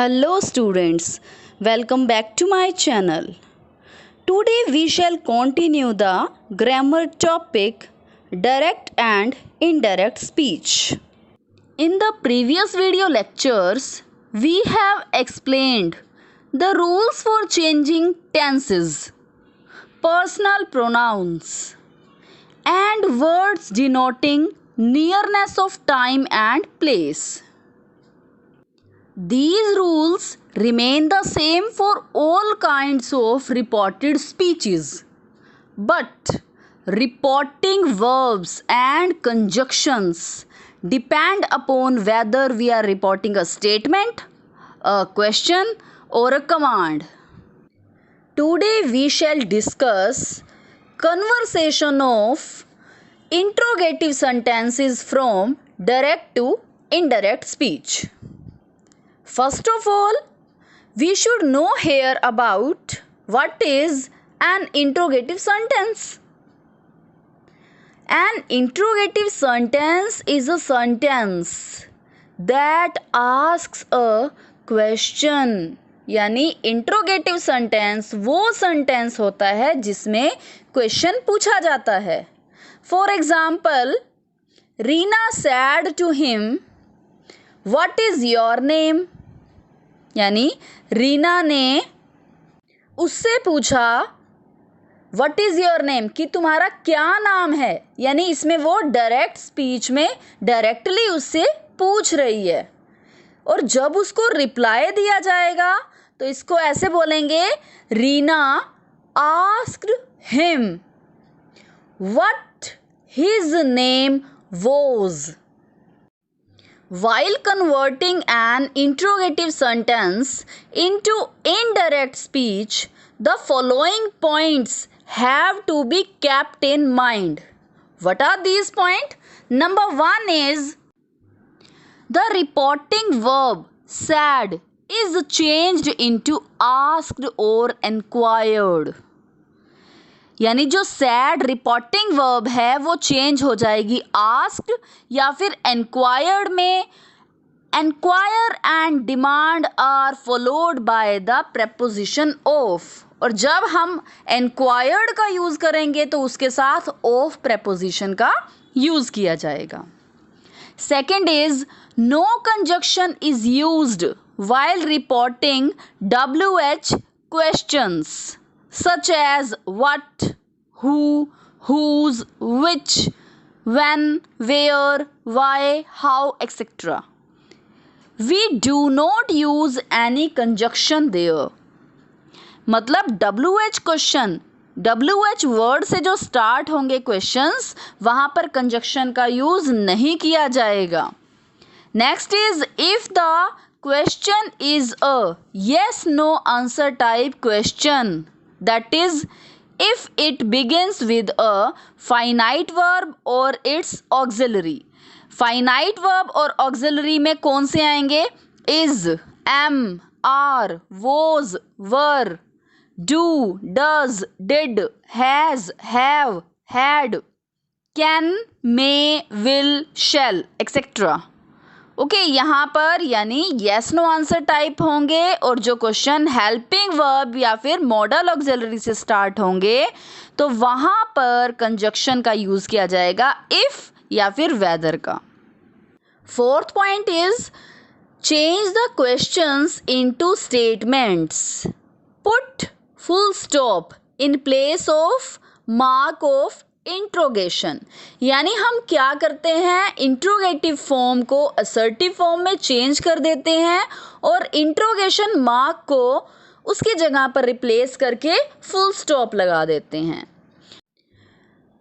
Hello students, welcome back to my channel. Today we shall continue the grammar topic direct and indirect speech. In the previous video lectures, we have explained the rules for changing tenses, personal pronouns, and words denoting nearness of time and place. These rules remain the same for all kinds of reported speeches, but reporting verbs and conjunctions depend upon whether we are reporting a statement, a question, or a command. Today we shall discuss conversation of interrogative sentences from direct to indirect speech. First of all, we should know here about what is an interrogative sentence. An interrogative sentence is a sentence that asks a question. यानी interrogative sentence वो sentence होता है जिसमें question पूछा जाता है. For example, Reena said to him, what is your name. यानी रीना ने उससे पूछा व्हाट इज़ योर नेम, कि तुम्हारा क्या नाम है. यानी इसमें वो डायरेक्ट स्पीच में डायरेक्टली उससे पूछ रही है. और जब उसको रिप्लाई दिया जाएगा तो इसको ऐसे बोलेंगे, Reena asked him what his name was. While converting an interrogative sentence into indirect speech, the following points have to be kept in mind. What are these points? Number one is the reporting verb said is changed into asked or inquired. यानी जो sad reporting verb है वो change हो जाएगी asked या फिर enquired में. Enquire and demand are followed by the preposition of. और जब हम एनक्वायर्ड का यूज़ करेंगे तो उसके साथ ऑफ प्रेपोजिशन का यूज़ किया जाएगा. Second is no conjunction is used while reporting WH questions such as what, who, whose, which, when, where, why, how, etc. We do not use any conjunction there. मतलब WH question, WH word से जो start होंगे questions वहाँ पर conjunction का use नहीं किया जाएगा. Next is if the question is a yes no answer type question. That is, if it begins with a finite verb or its auxiliary. Finite verb और auxiliary में कौन से आएंगे? Is, am, are, was, were, do, does, did, has, have, had, can, may, will, shall, etc. Okay यहाँ पर यानी yes no answer type होंगे और जो क्वेश्चन हेल्पिंग वर्ब या फिर मॉडल ऑक्सिलरी से स्टार्ट होंगे तो वहाँ पर कंजक्शन का यूज़ किया जाएगा इफ़ या फिर वेदर का. Fourth point is change the questions into statements. Put full stop in place of mark of interrogation. यानी हम क्या करते हैं, इंट्रोगेटिव फॉर्म को असर्टिव फॉर्म में चेंज कर देते हैं और इंट्रोगेशन मार्क को उसकी जगह पर रिप्लेस करके फुल स्टॉप लगा देते हैं.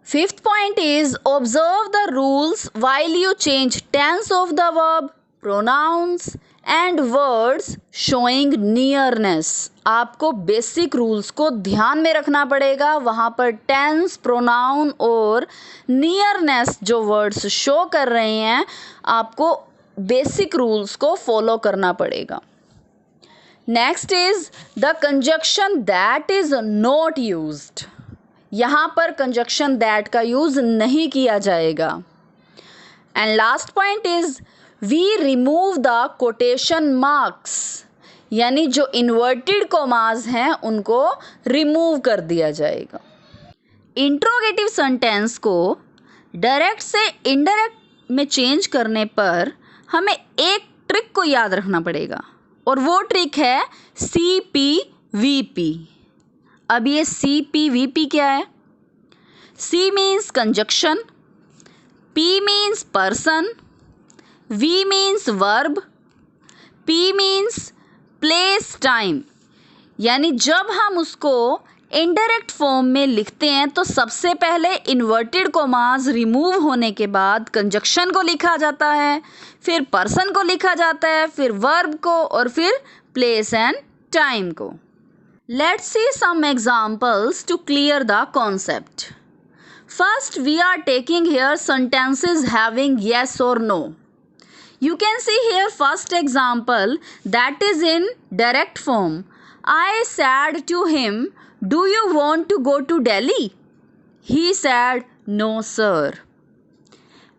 Fifth point is observe the rules while you change tense of the verb, pronouns and words showing nearness. आपको बेसिक रूल्स को ध्यान में रखना पड़ेगा. वहाँ पर टेंस, प्रोनाउन और नियरनेस जो वर्ड्स शो कर रहे हैं आपको बेसिक रूल्स को फॉलो करना पड़ेगा. Next is the conjunction that is not used. यहाँ पर कंजक्शन दैट का यूज़ नहीं किया जाएगा. And last point is we remove the quotation marks. यानी जो इन्वर्टेड कोमास हैं उनको रिमूव कर दिया जाएगा। इंट्रोगेटिव सेंटेंस को डायरेक्ट से इनडायरेक्ट में चेंज करने पर हमें एक ट्रिक को याद रखना पड़ेगा और वो ट्रिक है CPVP। अब ये CPVP क्या है? C means conjunction, P means person, V means verb, P means place time. यानी जब हम उसको इनडायरेक्ट फॉर्म में लिखते हैं तो सबसे पहले इन्वर्टेड कोमास रिमूव होने के बाद कंजक्शन को लिखा जाता है, फिर पर्सन को लिखा जाता है, फिर वर्ब को और फिर प्लेस एंड टाइम को। Let's see some examples to clear the concept. First we are taking here sentences having yes or no. You can see here first example that is in direct form. I said to him, "Do you want to go to Delhi?" He said, "No, sir."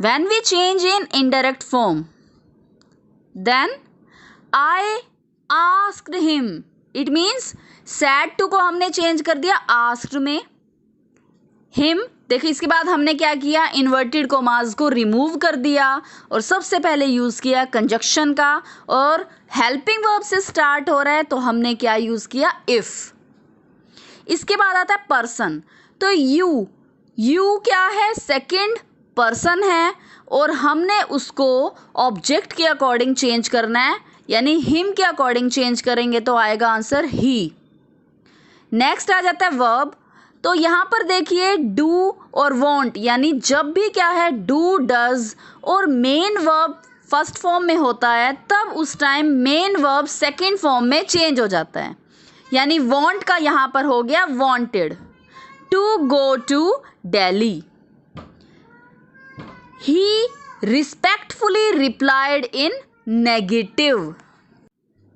When we change in indirect form, then I asked him. It means said to को हमने change कर दिया asked में। him देखिए इसके बाद हमने क्या किया, इन्वर्टेड कोमास को रिमूव कर दिया और सबसे पहले यूज़ किया कंजक्शन का, और हेल्पिंग वर्ब से स्टार्ट हो रहा है तो हमने क्या यूज़ किया, इफ़। इसके बाद आता है पर्सन, तो यू क्या है, सेकंड पर्सन है और हमने उसको ऑब्जेक्ट के अकॉर्डिंग चेंज करना है, यानी हिम के अकॉर्डिंग चेंज करेंगे तो आएगा आंसर ही। नेक्स्ट आ जाता है वर्ब, तो यहाँ पर देखिए डू और वॉन्ट, यानी जब भी क्या है डू डज और मेन वर्ब फर्स्ट फॉर्म में होता है तब उस time main verb second form में चेंज हो जाता है, यानी वॉन्ट का यहाँ पर हो गया wanted, to go to Delhi. He respectfully replied in negative.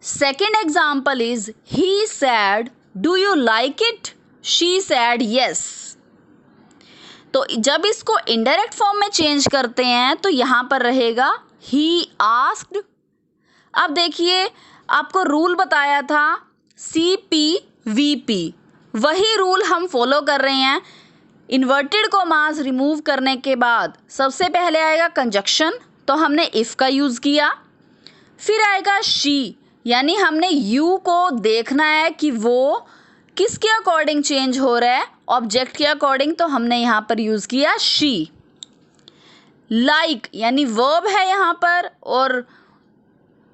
Second example is he said, do you like it? She said yes. तो जब इसको इनडायरेक्ट फॉर्म में चेंज करते हैं तो यहाँ पर रहेगा ही आस्क्ड। अब देखिए आपको रूल बताया था CPVP, वही रूल हम फॉलो कर रहे हैं। इन्वर्टेड कोमास रिमूव करने के बाद सबसे पहले आएगा कंजक्शन, तो हमने इफ़ का यूज़ किया, फिर आएगा शी, यानी हमने यू को देखना है कि वो किसके अकॉर्डिंग चेंज हो रहा है, ऑब्जेक्ट के अकॉर्डिंग, तो हमने यहाँ पर यूज़ किया शी। लाइक यानी वर्ब है यहाँ पर और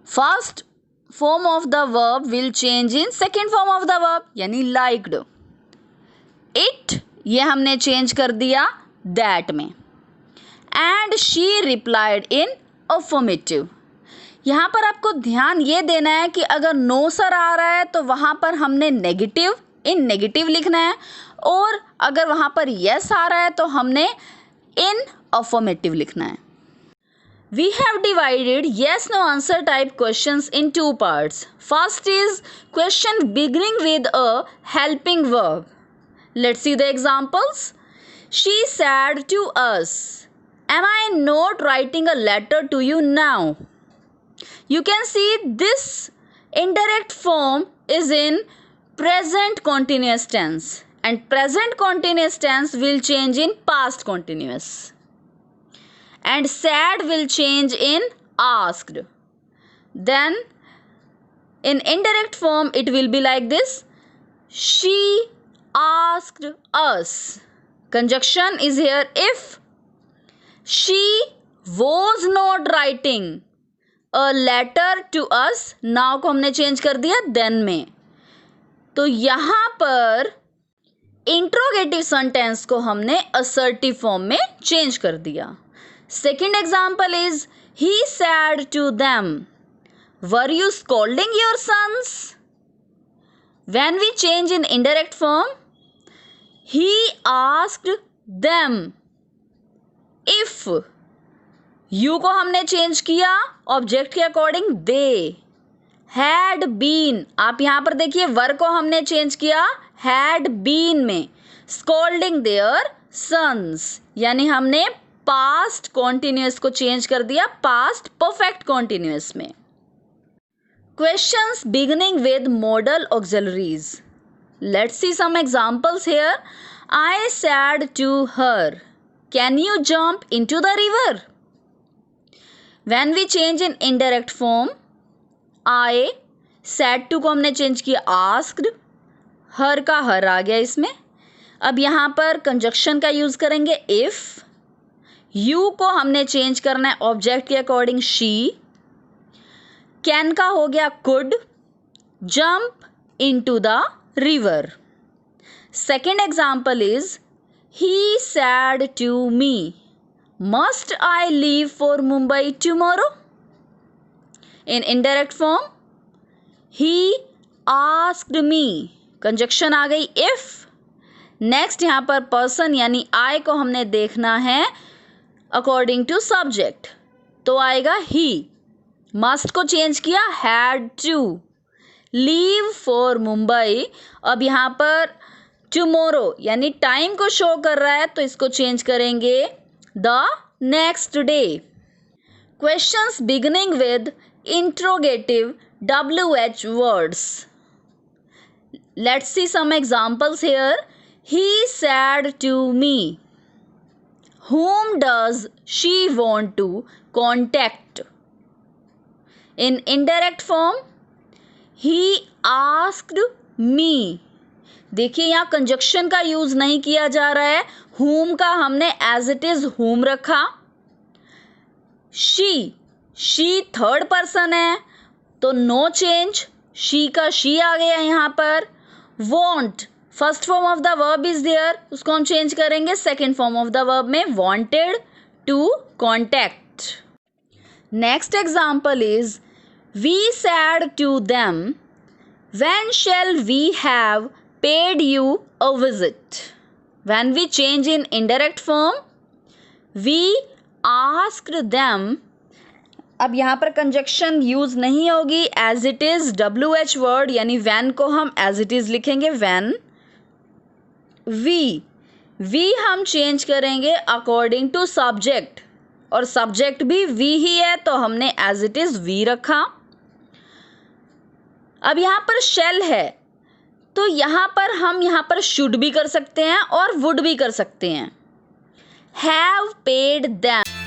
first form of the verb will change in second form of the verb, यानी लाइक्ड। इट ये हमने चेंज कर दिया दैट में। And she replied in affirmative. यहाँ पर आपको ध्यान ये देना है कि अगर नो सर आ रहा है तो वहाँ पर हमने नेगेटिव इन नेगेटिव लिखना है, और अगर वहाँ पर यस आ रहा है तो हमने इन अफर्मेटिव लिखना है। We have divided yes no answer type questions in two parts. First is question beginning with a helping verb. Let's see the examples. She said to us, "Am I not writing a letter to you now?" You can see this indirect form is in present continuous tense, and present continuous tense will change in past continuous, and said will change in asked. Then in indirect form it will be like this: she asked us. Conjunction is here if. She was not writing a letter to us. now को हमने change कर दिया then में, तो यहाँ पर interrogative sentence को हमने असर्टिव फॉर्म में चेंज कर दिया। Second example is he said to them, were you scolding your sons? When we change in indirect form, he asked them. If you को हमने चेंज किया ऑब्जेक्ट के अकॉर्डिंग दे। हैड बीन, आप यहाँ पर देखिए वर्ब को हमने चेंज किया हैड बीन में, स्कॉल्डिंग देयर सन्स, यानी हमने पास्ट कॉन्टिन्यूअस को चेंज कर दिया पास्ट परफेक्ट कॉन्टिन्यूअस में। Questions beginning with modal auxiliaries. Let's see some examples here. I said to her, can you jump into the river? When we change in indirect form, I said to को हमने change किया asked, her का her आ गया इसमें. अब यहाँ पर conjunction का यूज करेंगे if. you को हमने चेंज करना है ऑब्जेक्ट के अकॉर्डिंग she. can का हो गया could. jump into the river. Second example is he said to me, must I leave for Mumbai tomorrow? In indirect form, he asked me. Conjunction आ गई if. नेक्स्ट यहाँ पर person यानी I को हमने देखना है अकॉर्डिंग टू सब्जेक्ट, तो आएगा he. मस्ट को चेंज किया had to. Leave for Mumbai, अब यहाँ पर टुमोरो यानी टाइम को शो कर रहा है तो इसको चेंज करेंगे the next day. Questions beginning with interrogative WH words. Let's see some examples here. He said to me, whom does she want to contact? In indirect form, he asked me. देखिए यहाँ conjunction का use नहीं किया जा रहा है. whom का हमने एज इट इज whom रखा. she थर्ड पर्सन है तो नो चेंज, she का she आ गया यहाँ पर. want first form of the verb is there, उसको हम चेंज करेंगे second form of the verb में wanted to contact. Next example is we said to them, when shall we have paid you a visit? When we change in indirect form, we asked them. अब यहाँ पर conjunction use नहीं होगी, as it is WH word यानी when को हम as it is लिखेंगे when. we हम चेंज करेंगे अकॉर्डिंग टू सब्जेक्ट, और सब्जेक्ट भी we ही है तो हमने एज इट इज we रखा. अब यहाँ पर shall है तो यहाँ पर हम यहाँ पर should भी कर सकते हैं और would भी कर सकते हैं. have paid them.